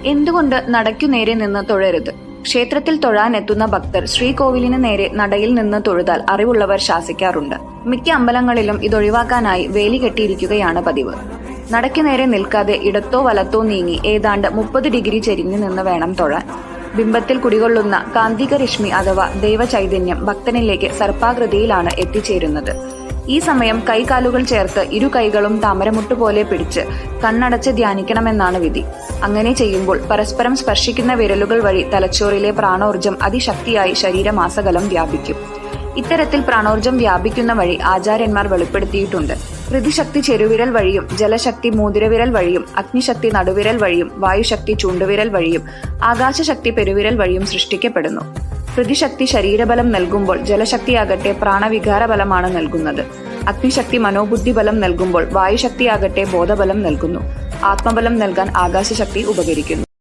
എന്തുകൊണ്ട് നടയ്ക്കു നേരെ നിന്ന് തൊഴരുത്? ക്ഷേത്രത്തിൽ തൊഴാനെത്തുന്ന ഭക്തർ ശ്രീകോവിലിന് നേരെ നടയിൽ നിന്ന് തൊഴുതാൽ അറിവുള്ളവർ ശാസിക്കാറുണ്ട്. മിക്ക അമ്പലങ്ങളിലും ഇതൊഴിവാക്കാനായി വേലി കെട്ടിയിരിക്കുകയാണ് പതിവ്. നടയ്ക്കു നേരെ നിൽക്കാതെ ഇടത്തോ വലത്തോ നീങ്ങി ഏതാണ്ട് 30 ഡിഗ്രി ചെരിഞ്ഞു നിന്ന് വേണം തൊഴാൻ. ബിംബത്തിൽ കുടികൊള്ളുന്ന കാന്തിക രശ്മി അഥവാ ദൈവചൈതന്യം ഭക്തനിലേക്ക് സർപ്പാകൃതിയിലാണ് എത്തിച്ചേരുന്നത്. ഈ സമയം കൈകാലുകൾ ചേർത്ത് ഇരു കൈകളും താമരമുട്ട് പോലെ പിടിച്ച് കണ്ണടച്ച് ധ്യാനിക്കണമെന്നാണ് വിധി. അങ്ങനെ ചെയ്യുമ്പോൾ പരസ്പരം സ്പർശിക്കുന്ന വിരലുകൾ വഴി തലച്ചോറിലെ പ്രാണോർജം അതിശക്തിയായി ശരീരമാസകലം വ്യാപിക്കും. ഇത്തരത്തിൽ പ്രാണോർജം വ്യാപിക്കുന്ന വഴി ആചാര്യന്മാർ വെളിപ്പെടുത്തിയിട്ടുണ്ട്. പ്രതിശക്തി ചെരുവിരൽ വഴിയും, ജലശക്തി മൂതിരവിരൽ വഴിയും, അഗ്നിശക്തി നടുവിരൽ വഴിയും, വായുശക്തി ചൂണ്ടുവിരൽ വഴിയും, ആകാശശക്തി പെരുവിരൽ വഴിയും സൃഷ്ടിക്കപ്പെടുന്നു. പ്രതിശക്തി ശരീരബലം നൽകുമ്പോൾ ജലശക്തിയാകട്ടെ പ്രാണവികാരബലമാണ് നൽകുന്നത്. അഗ്നിശക്തി മനോബുദ്ധിബലം നൽകുമ്പോൾ വായുശക്തിയാകട്ടെ ബോധബലം നൽകുന്നു. ആത്മബലം നൽകാൻ ആകാശശക്തി ഉപകരിക്കുന്നു.